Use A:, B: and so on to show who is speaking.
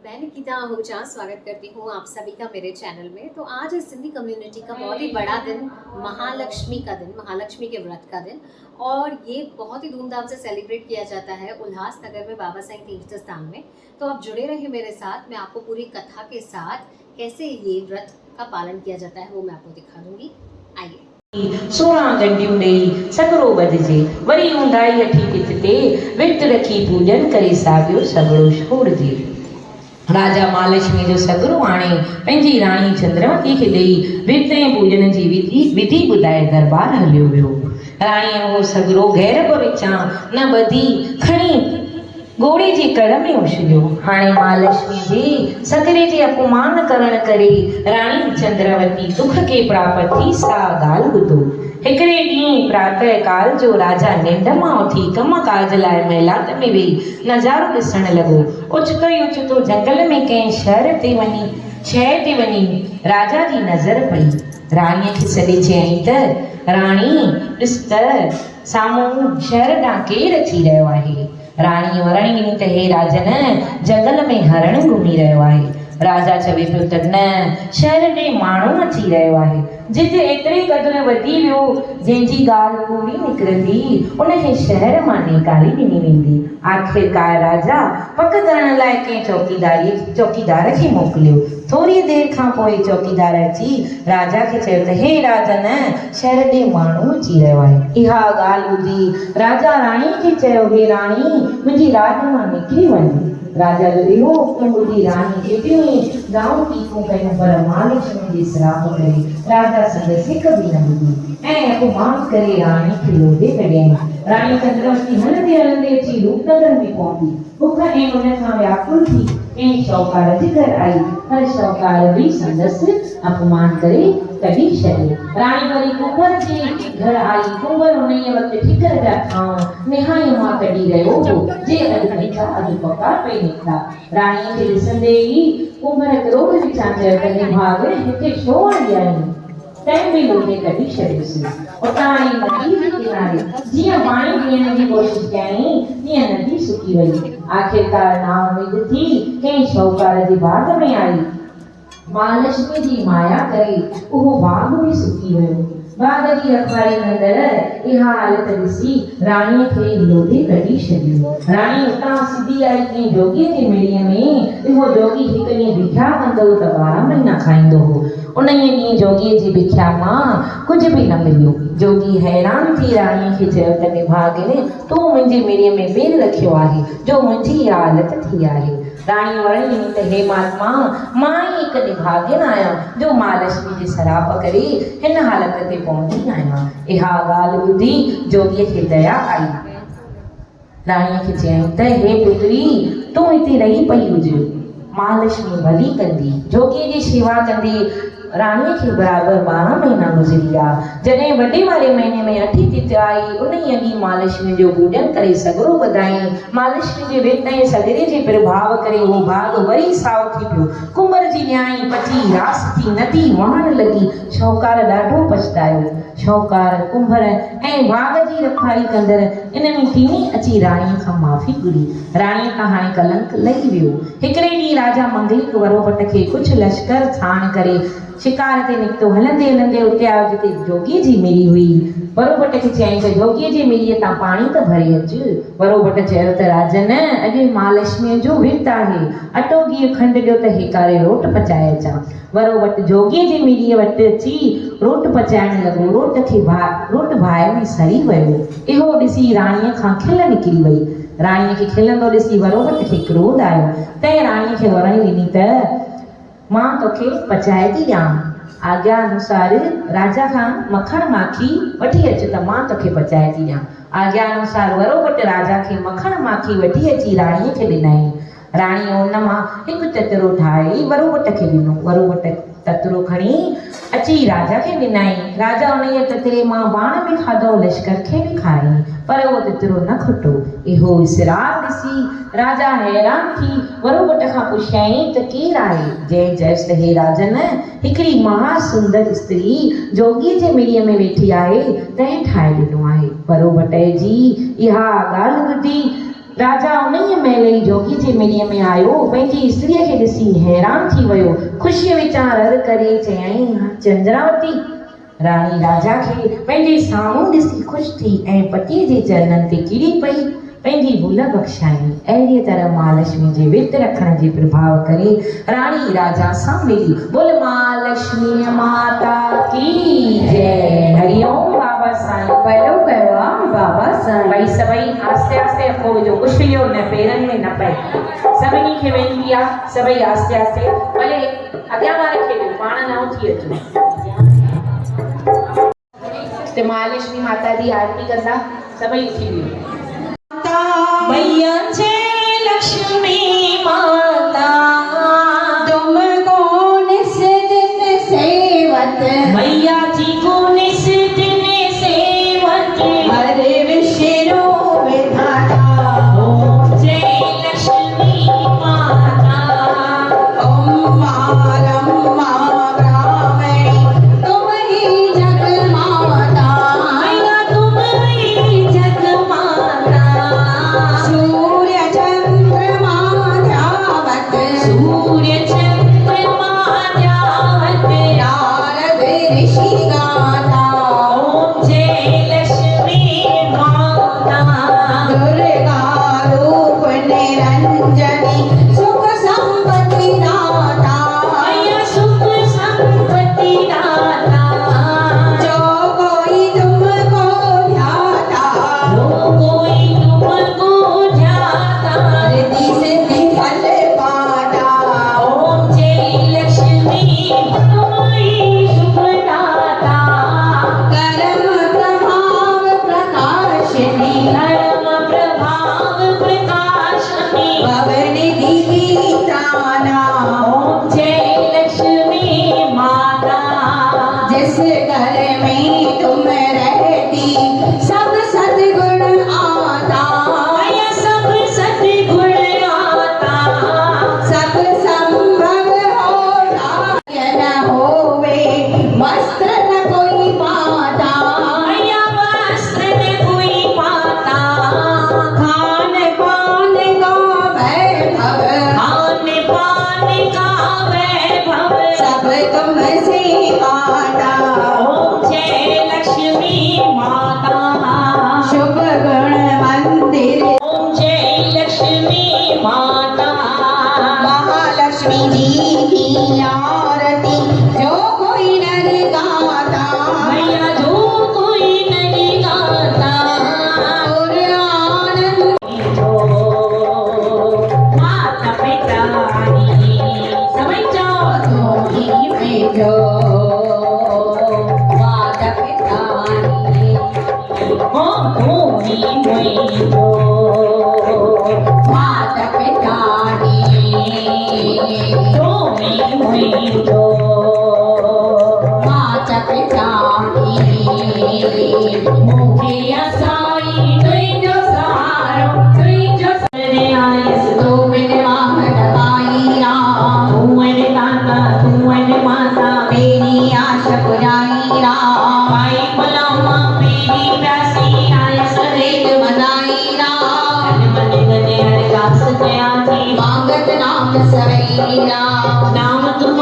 A: मैं निकिता आहूजा स्वागत करती हूँ आप सभी का मेरे चैनल में। तो आज इस सिंधी कम्युनिटी का बहुत ही बड़ा दिन, महालक्ष्मी का दिन, महालक्ष्मी के व्रत का दिन, और ये बहुत ही धूमधाम से सेलिब्रेट किया जाता है उल्लासनगर में बाबा साईं तीर्थ स्थान में। तो आप जुड़े रहिए मेरे साथ, मैं आपको पूरी कथा के साथ कैसे ये व्रत का पालन किया जाता है वो मैं आपको दिखा दूंगी। आइए।
B: 16 गंडियूं ॾेई सॻड़ो ॿधिजे, वरी ऊंदाई अठी पित ते विर्त रखी पूजन करे साॻियो सॻड़ो छोड़िजे। राजा महालक्ष्मी जो सॻड़ो आणे पंहिंजी राणी चंद्रवती खे ॾेई विर्त ऐं पूजन जी विधि ॿुधाए दरबार हलियो वियो। राणीअ उहो सॻड़ो गैर बि विचां न ॿधी खणी घोड़े जे कड़ में उछलियो। हाणे महालक्ष्मी जे सॻड़े जे अपमान करण करे राणी चंद्रवती दुख के प्राप्त थी। सा ॻाल्हि ॿुधो। हिकिड़े ॾींहुं प्रातः काल जो राजा निंड मां उथी कम काज लाइ महिलात में वेही नज़ारो ॾिसण लॻो। ओचितो ई ओचितो जंगल में कंहिं शहर ते वञी राजा जी नज़र पई। राणीअ खे सॾे चयईं त राणी ॾिस त साम्हूं शहर ॾांहुं केरु अची रहियो आहे। राणीअ वरणी ॾिनी त हे राजन, जंगल में हरण घुमी रहियो आहे। राजा चवे पियो त न, शहर ॾे माण्हू अची रहियो आहे। जिते एतिरे क़दुरु वधी वियो जंहिंजी ॻाल्हि पूरी निकिरंदी उनखे शहर मां निकाली ॾिनी वेंदी। आख़िरकार राजा पक करण लाइ कंहिं चौकीदार खे मोकिलियो। थोरी देरि खां पोइ चौकीदार अची राजा खे चयो त हे राजन, शहर ॾे माण्हू अची रहियो आहे। इहा ॻाल्हि ॿुधी राजा राणीअ खे चयो, हे राणी, मुंहिंजी राज मां निकिरी वञ। राजा जो इहो हुकुम ॿुधी राणी केतिरियूं ई गांव टीकूं कयूं, पर महालक्ष्मी जे श्राप करे राजा संदसि हिक बि न ॿुधी ऐं अपमान करे राणी खे लोभे कढियईं। राणी चंद्रवती हलंदे हलंदे अची रूपनगर में पहुती। बुख ऐं उन खां व्याकुल थी कंहिं शाहूकार जे घर आई, पर शाहूकार बि संदसि अपमान करे कढी छॾियो। राणी वरी कुंवर जे घर आई। कुंवर उन वक़्तु ठिकर पिया खाऊं निहाई मां कढी रहियो हो, जे अधु कंचा अधु पका पई निकिता। राणीअ खे ॾिसंदे ई कुंवर क्रोध विचां चयो त निभाग हिते छो आई आहीं। तंहिं बि लोभे कढी छॾियोसि। उतां आई नदी जे किनारे जीअं पाणी पीअण जी कोशिशि कयईं तीअं नदी सुकी वई। आख़िरकार नाउमीद थी कंहिं शाहूकार जे बाग में आई। महालक्ष्मी जी माया करे उहो बाग बि सुकी वियो। बाग जी रखवाली कंदड़ इहा हालत ॾिसी राणीअ खे लोभे कढी छॾियो। राणी उतां सिधी आई कंहिं जोगीअ जे मिड़ीअ में। इहो जोगी हिकु ॾींहुं भिख्या कंदो त 12 महीना खाईंदो हो। उन ॾींहुं जोगीअ जी भिख्या मां कुझु बि न मिलियो। जोगी हैरान थी राणीअ खे चयो त निभागिनी, तूं मुंहिंजे मिड़ीअ में पेर रखियो आहे जो मुंहिंजी इहा हालत थी आहे। राणी वरणी त हे महात्मा, मां ई हिकु निभागिन आहियां जो महालक्ष्मी जे श्राप करे हिन हालत ते पहुची आहियां। इहा ॻाल्हि ॿुधी जोगीअ खे दया आई। राणीअ खे चयईं त हे पुत्री, तूं हिते रही पई हुजे, महालक्ष्मी भली कंदी। जोगीअ जी शेवा कंदी राणीअ खे बराबरि 12 महीना गुज़री विया। जॾहिं वॾे वारे महीने में अठी तिथि आई, उन ई ॾींहुं महालक्ष्मी जो पूजन करे सॻड़ो ॿधाईं। महालक्ष्मी जे विर्त ऐं सॻड़े जे प्रभाव करे उहो बाग वरी साओ थी पियो। कुंवर जी न्याणी पची रास थी नदी वहण लॻी। शाहूकार ॾाढो पछतायो। शाहूकार, कुंभर ऐं बाग जी रखवाली कंदड़ इन्हनि टिनी अची राणीअ खां माफ़ी घुरी। राणीअ खां हाणे कलंक लही वियो। हिकिड़े ॾींहुं राजा मंगलिक वरोबट खे कुझु लश्कर साण करे शिकार ते निकितो। हलंदे हलंदे उते आयो जिते जोगीअ जी मिरी हुई। वरोबट खे चयईं त जोगीअ जी मिरीअ तां पाणी त भरे अच। वरोबट चयो त राजन, अॼु महालक्ष्मीअ जो विर्त आहे, अटो गिहु खंडु ॾियो त हेकारे रोट पचाए अचां। वरोबट जोगीअ जी मिरीअ वटि अची रोट पचाइण लॻो। रोट भाए में सड़ी वियो। इहो ॾिसी राणीअ खां खिल निकिरी वई। राणीअ खे खिलंदो ॾिसी वरोबट खे क्रोध आयो। तंहिं राणीअ खे वरणी ॾिनी त मां तोखे पचाए थी ॾियां। आज्ञा अनुसार राजा खां मखण माखी वठी अच त मां तोखे पचाए थी ॾियां। आज्ञा अनुसार वरोबट राजा खे मखण माखी वठी अची राणीअ खे ॾिनई। राणीअ उन मां हिकु ततरो ठाहे वरोबट खे ॾिनो। वरोबट ततरो खणी अची राजा खे ॾिनई। राजा उन ततरे मां बाण बि खाधो, लश्कर खे बि खाराई, पर उहो ततरो न खुटो। इहो इसरार ॾिसी राजा हैरान थी वरोबट खां पुछियईं त केरु आहे। जंहिं चयसि त हे राजन, हिकिड़ी महासुंदर स्त्री जोगीअ जे मिड़ीअ में वेठी आहे, तंहिं ठाहे ॾिनो आहे। वरोबट जी इहा ॻाल्हि ॿुधी राजा उन्हीअ महिल ई जोगी जे मिड़ीअ में आयो, पंहिंजी स्त्रीअ खे ॾिसी हैरान थी वियो। ख़ुशीअ वीचार हर करे चयाईं, चंद्रावती। राणी राजा खे पंहिंजे साम्हूं ॾिसी ख़ुशि थी ऐं पतीअ जे चरणनि ते किरी पई, पंहिंजी भुल बख़्शाईं। अहिड़ीअ तरह महालक्ष्मी जे विर्त रखण जे प्रभाव करे राणी राजा सां मिली। बोल महालक्ष्मी माता की जय। हरिओम बाबा साईं।
C: पहलो कयो आहे बाबा साईं।
B: भाई सभई आस्ते आस्ते अखो विझो, कुझु इहो न पेरनि में न पए। सभिनी खे वेनिती आहे, सभई आस्ते आस्ते, भले अॻियां वारे खे बि पाण न उथी अचो। ते महालक्ष्मी माता जी आरती कंदा, सभई उथी वियो। मैया जय लक्ष्मी माता,
C: तुम कौन से दिन सेवत,
B: मैया जी को निस दिन सेवत,
C: हर विष्णु विधाता।
B: ओम जय लक्ष्मी माता,
C: ओम मालम्मा ब्राह्मणी, तुम ही जग माता।
B: मैया तुम ही जग माता,
C: सूर्य चंद्रमा ध्यावत,
B: सूर्य चंद्रमा ध्यावत,
C: नारद ऋषि गाता।
B: ओम जय लक्ष्मी माता,
C: दुर्गा रूप निरंजनी, सुख संपत्ति दाता।
B: मैया सुख संपत्ति दाता,
C: जो कोई तुमको ध्याता,
B: जो कोई तुमको ध्याता,
C: रिद्धि सिद्धि फल पाता।
B: ओम जय लक्ष्मी तुम्हारी शुभ दाता,
C: कर्म प्रभाव प्रकाशिनी,
B: धर्म प्रभाव प्रकाशनी,
C: भवनिधि गीताना।
B: ओम जय लक्ष्मी माता,
C: जिस घर में तुम रहती, सब सद्गुण आता।
B: मैया सब सद्गुण आता,
C: सब संभव होता, न होवे वस्त्र न कोई पाता।
B: मैया वस्त्र न कोई पाता,
C: खान पान का वैभव,
B: खान पान का वैभव,
C: सब तुम से आता।
B: ओम जय लक्ष्मी माता,
C: शुभ गुण मंदिर,
B: ओम जय लक्ष्मी माता,
C: महालक्ष्मी जी की आरती जो कोई नर गाता।
B: मैया जो कोई नहीं गाता,
C: और आनंद
B: जो माता पितानी समय जाओ
C: धोनी में जो माता पितानी,
B: हो धोनी में जो
C: माता पितानी,
B: धोनी में जो
C: माता पितानी।
B: मुखे असाई तुझो सहारो, तुझो सरे आयस
C: तो बिन वाहन आई राम,
B: तू मेरे दाता, तू मेरे माता,
C: मेरी आशा पुराई राम।
B: भाई बुलावा मेरी प्यासी आयस
C: रेत बनाई राम,
B: मन गने अरदास कया थी,
C: मांगत नाम सवई राम।
B: नाम तू